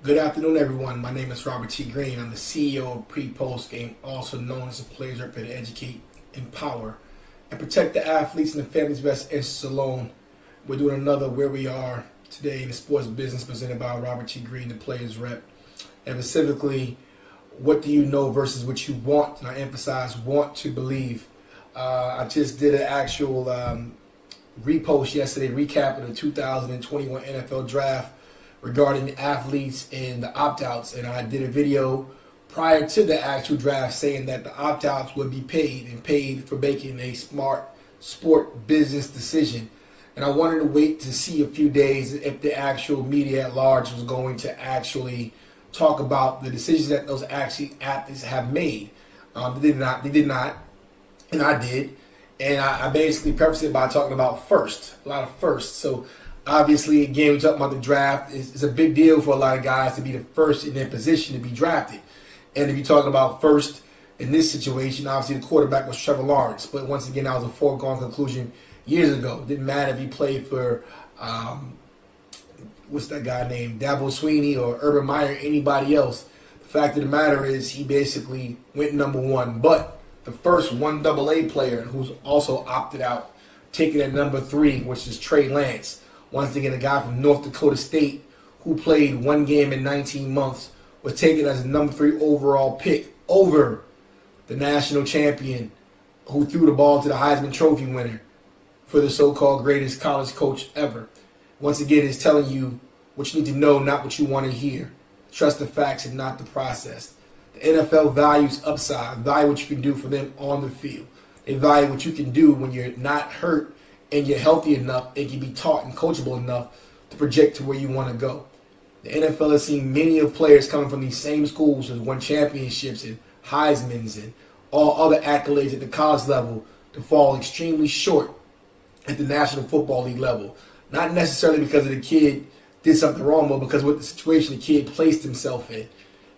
Good afternoon, everyone. My name is Robert T. Green. I'm the CEO of Pre-Postgame, also known as a players rep to educate, empower, and protect the athletes and the family's best interests alone. We're doing another Where We Are today in the sports business presented by Robert T. Green, the players rep. And specifically, what do you know versus what you want? And I emphasize want to believe. I just did an actual repost yesterday, recap of the 2021 NFL Draft regarding the athletes and the opt-outs, and I did a video prior to the actual draft saying that the opt-outs would be paid for making a smart sport business decision. And I wanted to wait to see a few days if the actual media at large was going to actually talk about the decisions that those actually athletes have made. They did not, and I did. And I basically prefaced it by talking about a lot of firsts. So obviously, again, we're talking about the draft. It's a big deal for a lot of guys to be the first in their position to be drafted. And if you're talking about first in this situation, obviously the quarterback was Trevor Lawrence. But once again, that was a foregone conclusion years ago. It didn't matter if he played for, what's that guy named, Dabo Sweeney or Urban Meyer, anybody else. The fact of the matter is he basically went number one. But the first 1AA player who's also opted out, taken at number 3, which is Trey Lance. Once again, a guy from North Dakota State who played one game in 19 months, was taken as a number 3 overall pick over the national champion who threw the ball to the Heisman Trophy winner for the so-called greatest college coach ever. Once again, it's telling you what you need to know, not what you want to hear. Trust the facts and not the process. The NFL values upside, value what you can do for them on the field. They value what you can do when you're not hurt and you're healthy enough and can be taught and coachable enough to project to where you want to go. The NFL has seen many of players coming from these same schools who won championships and Heismans and all other accolades at the college level to fall extremely short at the National Football League level. Not necessarily because of the kid did something wrong, but because of the situation the kid placed himself in.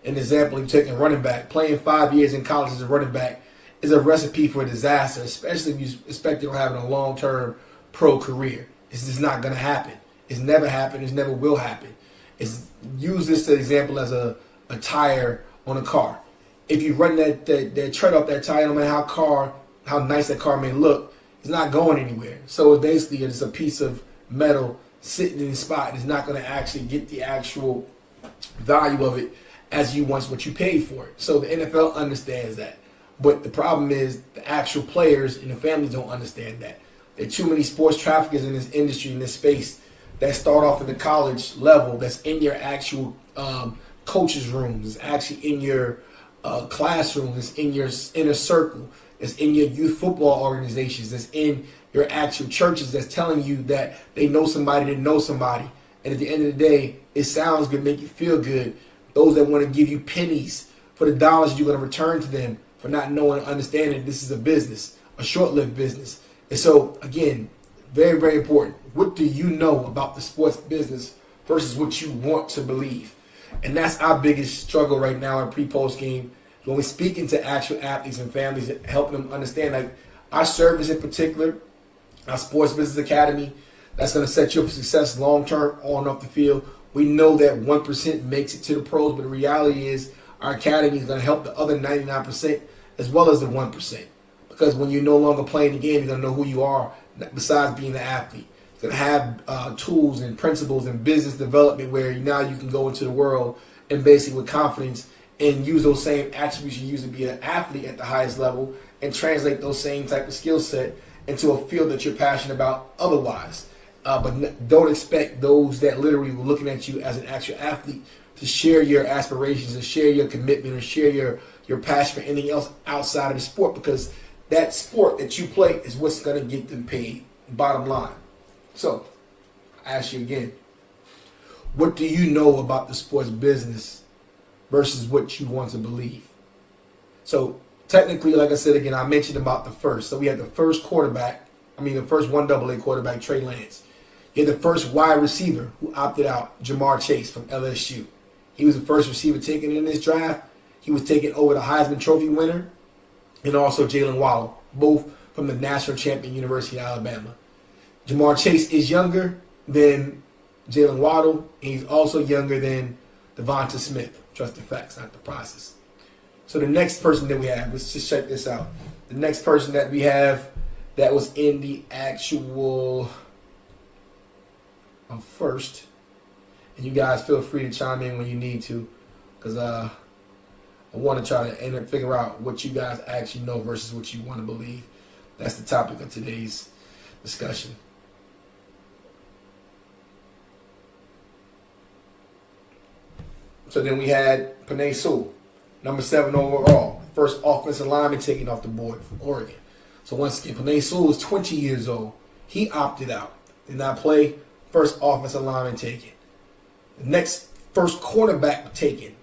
An example, you take a running back. Playing 5 years in college as a running back is a recipe for disaster, especially if you expect on having a long-term pro career. It's just not going to happen. It's never happened. It never will happen. Use this as an example as a tire on a car. If you run that tread off that tire, no matter how nice that car may look, it's not going anywhere. So it's basically it's a piece of metal sitting in the spot. It's not going to actually get the actual value of it as you want what you paid for it. So the NFL understands that. But the problem is the actual players and the families don't understand that. There are too many sports traffickers in this industry, in this space, that start off at the college level, that's in your actual coaches' rooms, it's actually in your classroom, it's in your inner circle, it's in your youth football organizations, it's in your actual churches that's telling you that they know somebody that knows somebody. And at the end of the day, it sounds good, make you feel good. Those that want to give you pennies for the dollars you're going to return to them for not knowing and understanding this is a business, a short-lived business. And so, again, very, very important. What do you know about the sports business versus what you want to believe? And that's our biggest struggle right now in pre-post game. When we're speaking to actual athletes and families and helping them understand, like our service in particular, our Sports Business Academy, that's going to set you up for success long-term on and off the field. We know that 1% makes it to the pros, but the reality is our academy is going to help the other 99% as well as the 1%. Because when you're no longer playing the game, you're going to know who you are besides being an athlete. You're going to have tools and principles and business development where now you can go into the world and basically with confidence and use those same attributes you use to be an athlete at the highest level and translate those same type of skill set into a field that you're passionate about otherwise. But don't expect those that literally were looking at you as an actual athlete to share your aspirations and share your commitment or share your passion for anything else outside of the sport, because that sport that you play is what's going to get them paid, bottom line. So, I ask you again, what do you know about the sports business versus what you want to believe? So, technically, like I said again, I mentioned about the first. So, we had the first quarterback, the first 1AA quarterback, Trey Lance. You had the first wide receiver who opted out, Jamar Chase from LSU. He was the first receiver taken in this draft. He was taken over the Heisman Trophy winner and also Jalen Waddle, both from the national champion University of Alabama. Jamar Chase is younger than Jalen Waddle, and he's also younger than Devonta Smith. Trust the facts, not the process. So the next person that we have, let's just check this out. The next person that we have that was in the actual first, and you guys feel free to chime in when you need to, because I want to try to figure out what you guys actually know versus what you want to believe. That's the topic of today's discussion. So then we had Penei Sewell, number 7 overall, first offensive lineman taken off the board from Oregon. So once again, Penei Sewell is 20 years old. He opted out, did not play. First offensive lineman taken. The next first cornerback taken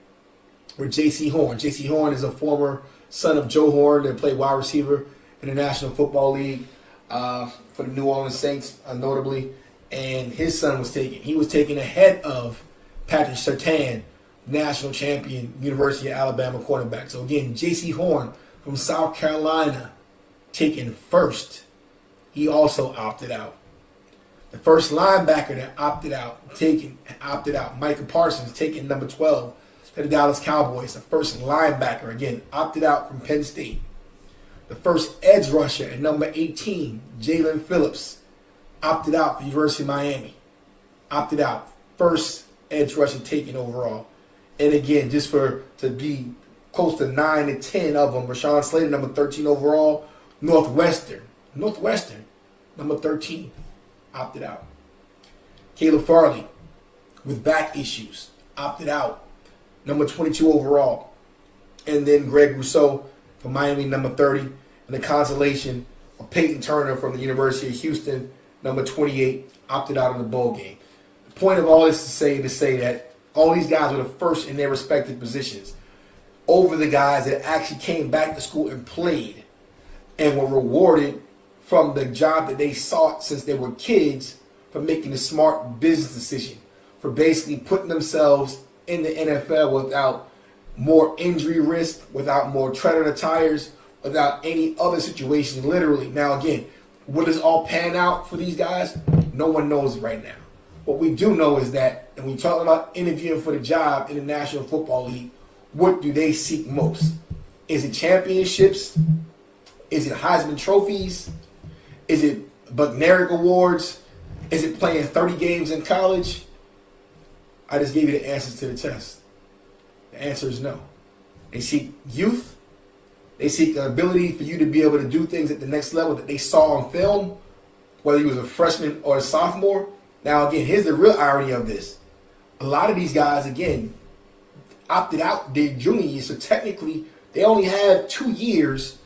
were J.C. Horn. J.C. Horn is a former son of Joe Horn that played wide receiver in the National Football League for the New Orleans Saints, notably. And his son was taken. He was taken ahead of Patrick Surtain, national champion, University of Alabama cornerback. So again, J.C. Horn from South Carolina, taken first. He also opted out. The first linebacker that opted out, Micah Parsons, taken number 12 to the Dallas Cowboys. The first linebacker, again, opted out from Penn State. The first edge rusher at number 18, Jalen Phillips, opted out for the University of Miami. Opted out. First edge rusher taken overall. And again, just to be close to 9 to 10 of them, Rashawn Slater, number 13 overall, Northwestern, number 13, opted out. Caleb Farley, with back issues, opted out, number 22 overall. And then Greg Rousseau from Miami, number 30. And the consolation of Peyton Turner from the University of Houston, number 28, opted out of the bowl game. The point of all this to say that all these guys were the first in their respective positions over the guys that actually came back to school and played and were rewarded from the job that they sought since they were kids for making a smart business decision, for basically putting themselves in the NFL without more injury risk, without more tread on the tires, without any other situation, literally. Now, again, will this all pan out for these guys? No one knows right now. What we do know is that, and we talk about interviewing for the job in the National Football League, what do they seek most? Is it championships? Is it Heisman trophies? Is it Buckneric awards? Is it playing 30 games in college? I just gave you the answers to the test. The answer is no. They seek youth. They seek the ability for you to be able to do things at the next level that they saw on film, whether you was a freshman or a sophomore. Now, again, here's the real irony of this. A lot of these guys, again, opted out their junior year, so technically they only have 2 years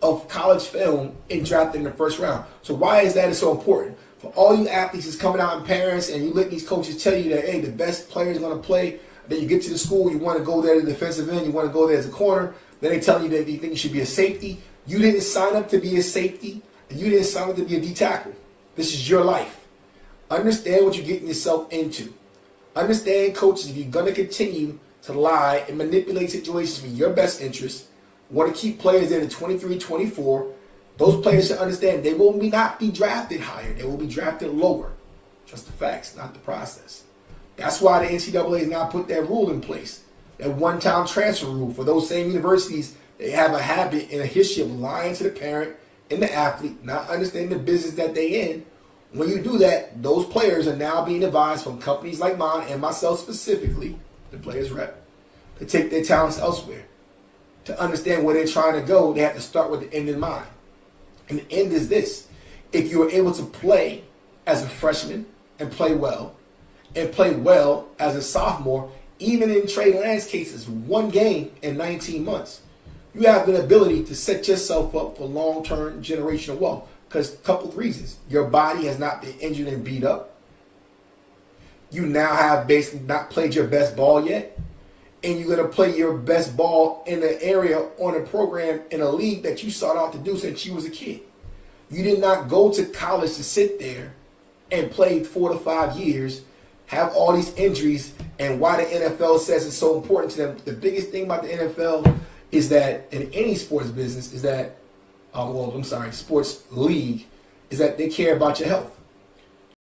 of college film and drafted in the first round. So why is that so important? For all you athletes that's coming out and parents, and you let these coaches tell you that, hey, the best player is going to play. Then you get to the school, you want to go there as a defensive end, you want to go there as a corner. Then they tell you that you think you should be a safety. You didn't sign up to be a safety, and you didn't sign up to be a D tackle. This is your life. Understand what you're getting yourself into. Understand, coaches, if you're going to continue to lie and manipulate situations for your best interest, want to keep players there to 23, 24, those players should understand they will not be drafted higher. They will be drafted lower. Just the facts, not the process. That's why the NCAA has now put that rule in place, that one-time transfer rule for those same universities. They have a habit and a history of lying to the parent and the athlete, not understanding the business that they in. When you do that, those players are now being advised from companies like mine and myself specifically, the players rep, to take their talents elsewhere. To understand where they're trying to go, they have to start with the end in mind. And the end is this. If you are able to play as a freshman and play well as a sophomore, even in Trey Lance cases, 1 game in 19 months, you have the ability to set yourself up for long-term generational wealth. Because a couple of reasons. Your body has not been injured and beat up. You now have basically not played your best ball yet. And you're going to play your best ball in the area on a program in a league that you sought out to do since you was a kid. You did not go to college to sit there and play 4 to 5 years, have all these injuries, and why the NFL says it's so important to them. The biggest thing about the NFL is that in any sports business is that, sports league, is that they care about your health.